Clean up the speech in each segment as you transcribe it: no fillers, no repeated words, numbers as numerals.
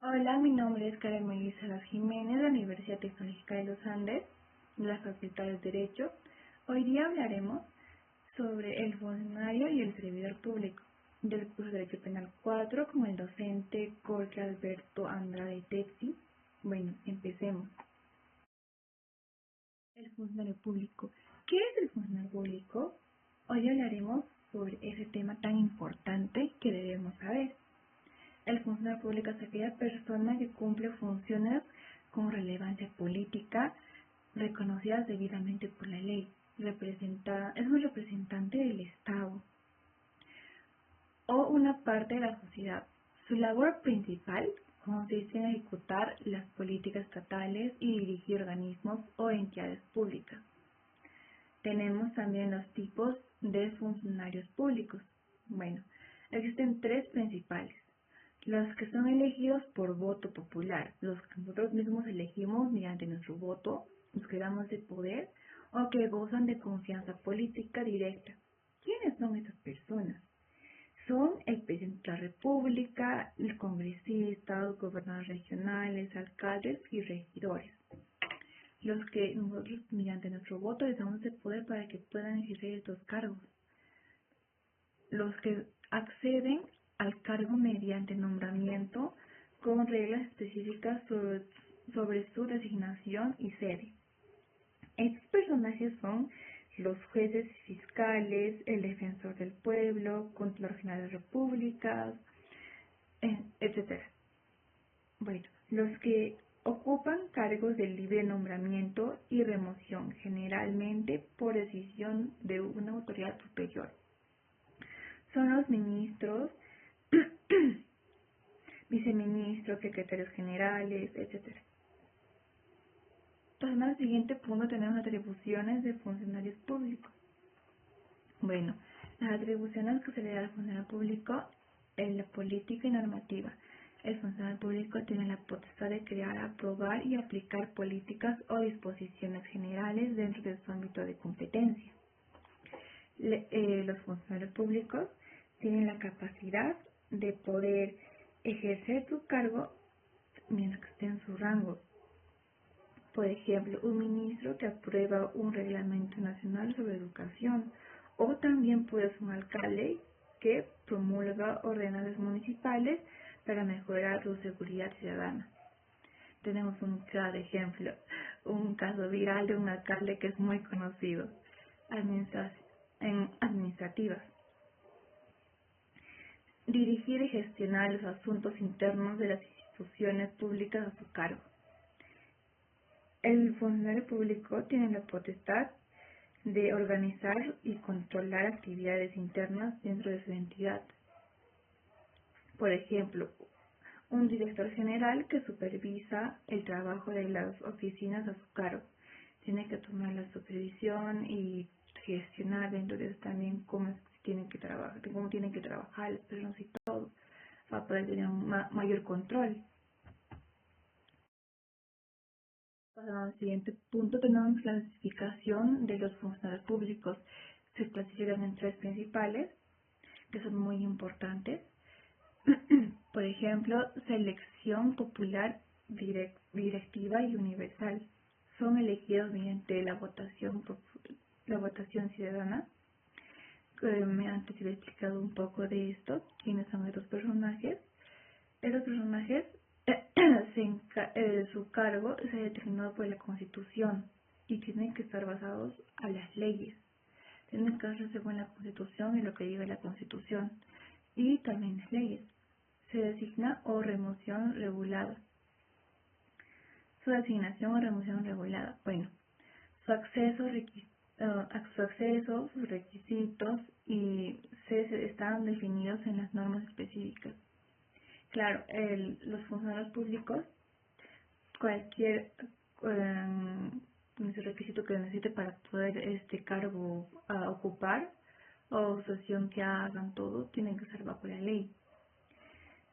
Hola, mi nombre es Karen Melissa Jiménez de la Universidad Tecnológica de los Andes, de la Facultad de Derecho. Hoy día hablaremos sobre el funcionario y el servidor público del curso de Derecho Penal 4 con el docente Jorge Alberto Andrade Texi. Bueno, empecemos. El funcionario público. ¿Qué es el funcionario público? Hoy hablaremos sobre ese tema tan importante que debemos saber. El funcionario público es aquella persona que cumple funciones con relevancia política reconocidas debidamente por la ley. Es un representante del Estado o una parte de la sociedad. Su labor principal consiste en ejecutar las políticas estatales y dirigir organismos o entidades públicas. Tenemos también los tipos de funcionarios públicos. Bueno, existen tres principales. Los que son elegidos por voto popular, los que nosotros mismos elegimos mediante nuestro voto, los que damos de poder o que gozan de confianza política directa. ¿Quiénes son estas personas? Son el presidente de la República, el congresista, los gobernadores regionales, alcaldes y regidores. Los que nosotros mediante nuestro voto les damos de poder para que puedan ejercer estos cargos. Los que acceden al cargo mediante nombramiento con reglas específicas sobre su designación y sede. Estos personajes son los jueces y fiscales, el defensor del pueblo, Contralor General de Repúblicas, etc. Bueno, los que ocupan cargos de libre nombramiento y remoción, generalmente por decisión de una autoridad superior. Son los ministros, viceministros, secretarios generales, etc. Pasando al siguiente punto, tenemos atribuciones de funcionarios públicos. Bueno, las atribuciones que se le da al funcionario público es la política y normativa. El funcionario público tiene la potestad de crear, aprobar y aplicar políticas o disposiciones generales dentro de su ámbito de competencia. Los funcionarios públicos tienen la capacidad de poder ejercer su cargo mientras que esté en su rango. Por ejemplo, un ministro que aprueba un reglamento nacional sobre educación, o también puede ser un alcalde que promulga ordenanzas municipales para mejorar su seguridad ciudadana. Tenemos un claro ejemplo, un caso viral de un alcalde que es muy conocido en administrativas. Dirigir y gestionar los asuntos internos de las instituciones públicas a su cargo. El funcionario público tiene la potestad de organizar y controlar actividades internas dentro de su entidad. Por ejemplo, un director general que supervisa el trabajo de las oficinas a su cargo. Tiene que tomar la supervisión y gestionar dentro de eso también cómo tienen que trabajar las personas y todo, para poder tener un mayor control. Pasando al siguiente punto, tenemos la clasificación de los funcionarios públicos. Se clasifican en tres principales, que son muy importantes. Por ejemplo, selección popular, directiva y universal. Son elegidos mediante la votación ciudadana. Antes te he explicado un poco de esto, quiénes son estos personajes. Estos personajes, su cargo se ha determinado por la Constitución y tienen que estar basados a las leyes. Tienen que hacerse según la Constitución y lo que diga la Constitución y también las leyes. Se designa o remoción regulada. Su designación o remoción regulada. Bueno, su acceso, sus requisitos y están definidos en las normas específicas. Claro, los funcionarios públicos, cualquier requisito que necesite para poder este cargo ocupar o sesión que hagan todo, tienen que ser bajo la ley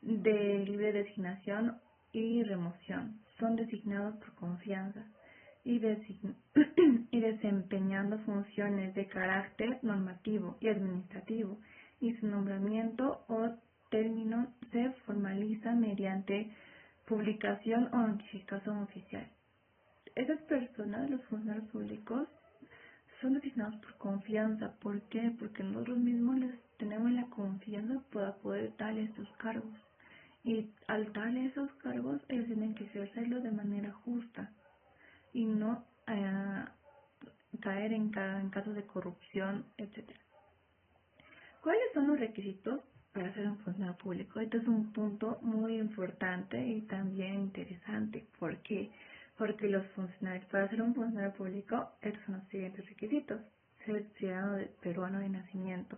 de libre designación y remoción. Son designados por confianza y desempeñando funciones de carácter normativo y administrativo, y su nombramiento o término se formaliza mediante publicación o notificación oficial. Esas personas, los funcionarios públicos, son designados por confianza. ¿Por qué? Porque nosotros mismos les tenemos la confianza para poder darle estos cargos. Y al darle esos cargos, ellos tienen que ejercerlo de manera justa y no caer en casos de corrupción, etcétera. ¿Cuáles son los requisitos para ser un funcionario público? Este es un punto muy importante y también interesante. ¿Por qué? Porque los funcionarios, para ser un funcionario público, estos son los siguientes requisitos: ser ciudadano peruano de nacimiento.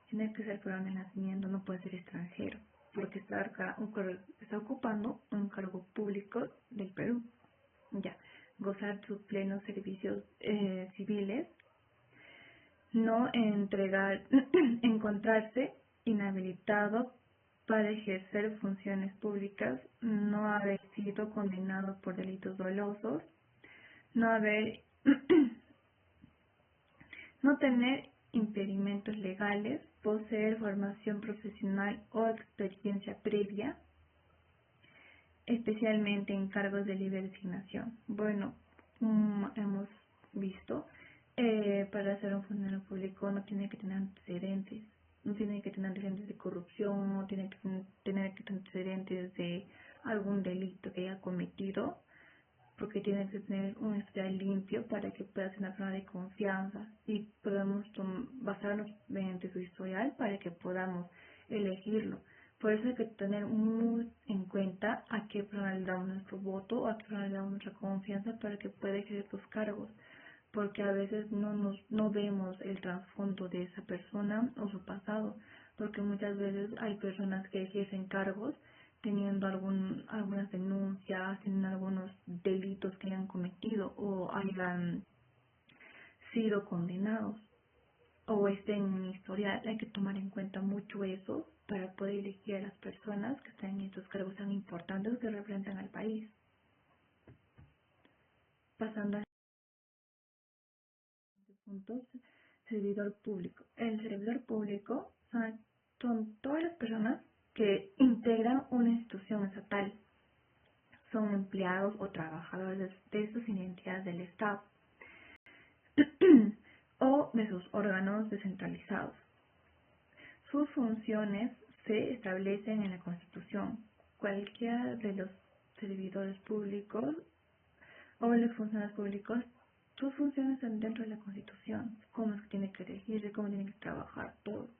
Tiene que ser peruano de nacimiento, no puede ser extranjero, porque está ocupando un cargo público del Perú. Ya, gozar sus plenos servicios civiles, no encontrarse inhabilitado para ejercer funciones públicas, no haber sido condenado por delitos dolosos, no haber no tener impedimentos legales, poseer formación profesional o experiencia previa, especialmente en cargos de libre designación. Bueno, hemos visto, para ser un funcionario público no tiene que tener antecedentes, no tiene que tener antecedentes de corrupción, no tiene que tener antecedentes de algún delito que haya cometido, porque tiene que tener un historial limpio para que pueda ser una persona de confianza y podemos basarnos mediante su historial para que podamos elegirlo. Por eso hay que tener muy en cuenta a qué persona le damos nuestro voto o a qué persona le damos nuestra confianza para que pueda ejercer los cargos, porque a veces no vemos el trasfondo de esa persona o su pasado, porque muchas veces hay personas que ejercen cargos teniendo algunas denuncias, teniendo algunos delitos que hayan cometido o hayan sido condenados o estén en historial. Hay que tomar en cuenta mucho eso para poder elegir a las personas que están en estos cargos tan importantes que representan al país. Pasando al punto, servidor público. El servidor público son todas las personas que integran una institución estatal, son empleados o trabajadores de sus entidades del Estado o de sus órganos descentralizados. Sus funciones se establecen en la Constitución. Cualquiera de los servidores públicos o los funcionarios públicos, sus funciones están dentro de la Constitución. Cómo es que tiene que elegir, cómo tiene que trabajar, todo.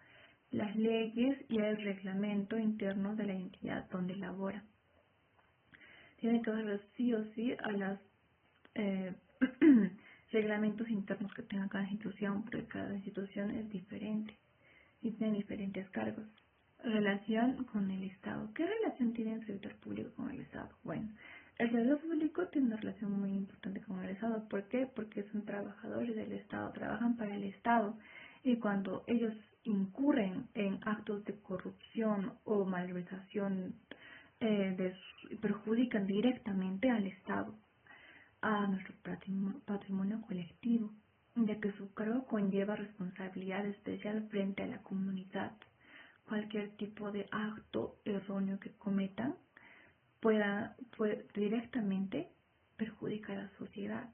Las leyes y el reglamento interno de la entidad donde labora. Tiene que ver sí o sí a los reglamentos internos que tenga cada institución, porque cada institución es diferente y tiene diferentes cargos. Relación con el Estado. ¿Qué relación tiene el servidor público con el Estado? Bueno, el servidor público tiene una relación muy importante con el Estado. ¿Por qué? Porque son trabajadores del Estado, trabajan para el Estado, y cuando ellos incurren en actos de corrupción o malversación, perjudican directamente al Estado, a nuestro patrimonio colectivo, ya que su cargo conlleva responsabilidad especial frente a la comunidad. Cualquier tipo de acto erróneo que cometan puede directamente perjudicar a la sociedad.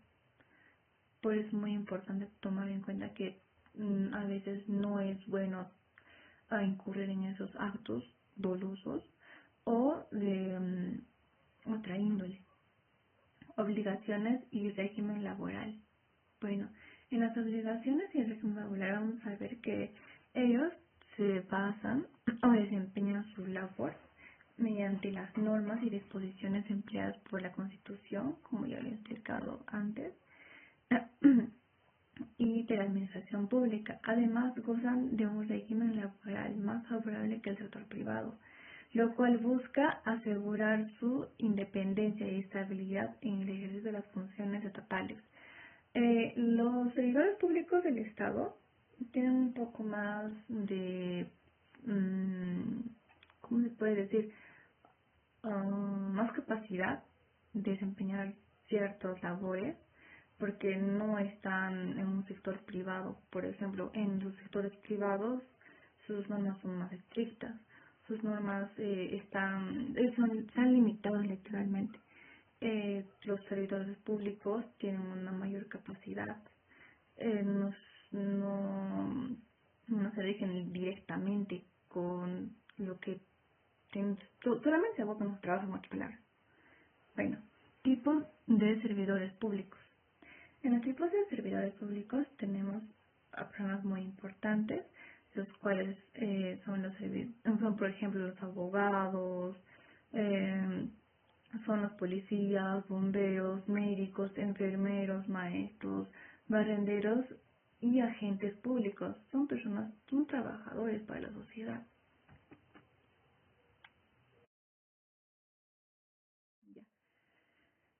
Por eso es muy importante tomar en cuenta que a veces no es bueno incurrir en esos actos dolosos o de otra índole. Obligaciones y régimen laboral. Bueno, en las obligaciones y el régimen laboral vamos a ver que ellos se basan o desempeñan su labor mediante las normas y disposiciones empleadas por la Constitución, como ya lo he explicado antes, y de la administración pública. Además, gozan de un régimen laboral más favorable que el sector privado, lo cual busca asegurar su independencia y estabilidad en el ejercicio de las funciones estatales. Los servidores públicos del Estado tienen un poco más de, ¿cómo se puede decir? Más capacidad de desempeñar ciertas labores porque no están en un sector privado. Por ejemplo, en los sectores privados sus normas son más estrictas, sus normas se han limitado literalmente. Los servidores públicos tienen una mayor capacidad, eh, no, no, no se rigen directamente con lo que solamente se abocan los trabajos, en otras palabras. Bueno, tipos de servidores públicos. En los tipos de servidores públicos tenemos a personas muy importantes, los cuales son por ejemplo los abogados, eh, son los policías, bomberos, médicos, enfermeros, maestros, barrenderos y agentes públicos. Son trabajadores para la sociedad. Ya.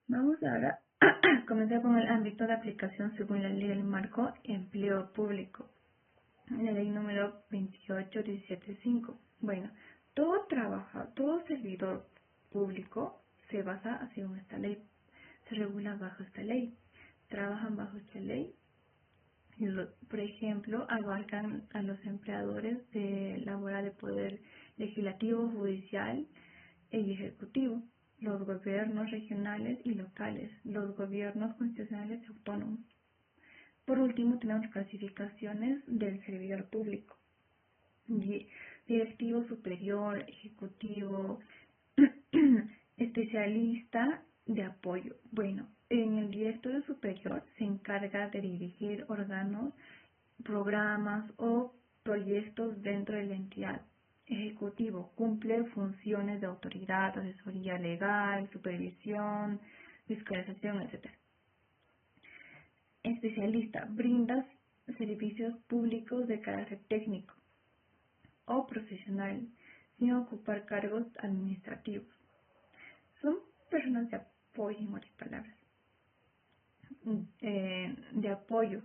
Vamos ahora a comenzar con el ámbito de aplicación según la ley del marco empleo público, la ley número 28.17.5. Bueno, todo servidor público se basa según esta ley, se regula bajo esta ley, trabajan bajo esta ley. Por ejemplo, abarcan a los empleadores de laboral de poder legislativo, judicial y ejecutivo, los gobiernos regionales y locales, los gobiernos constitucionales y autónomos. Por último, tenemos clasificaciones del servidor público: directivo superior, ejecutivo, especialista de apoyo. Bueno, en el directorio superior se encarga de dirigir órganos, programas o proyectos dentro de la entidad. Ejecutivo cumple funciones de autoridad, asesoría legal, supervisión, fiscalización, etc. Especialista brinda servicios públicos de carácter técnico o profesional sin ocupar cargos administrativos. Son personas de apoyo, en otras palabras, de apoyo.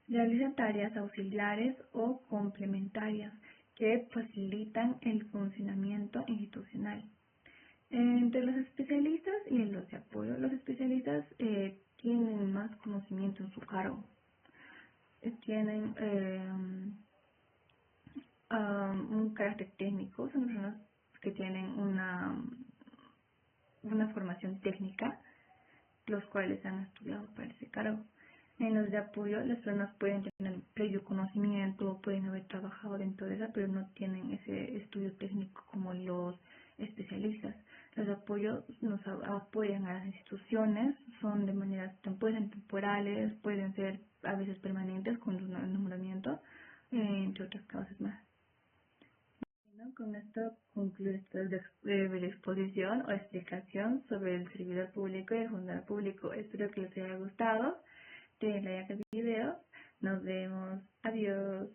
Realizan tareas auxiliares o complementarias que facilitan el funcionamiento institucional. Entre los especialistas y los de apoyo, los especialistas tienen más conocimiento en su cargo, tienen un carácter técnico, son personas que tienen una formación técnica, los cuales han estudiado para ese cargo. En los de apoyo, las personas pueden tener previo conocimiento, pueden haber trabajado dentro de esa, pero no tienen ese estudio técnico como los especialistas. Los de apoyo nos apoyan a las instituciones, son de maneras, pueden ser temporales, pueden ser a veces permanentes con un nombramiento, entre otras causas más. Bueno, con esto concluye esta breve exposición o explicación sobre el servidor público y el funcionario público. Espero que les haya gustado. Denle like al video. Nos vemos. Adiós.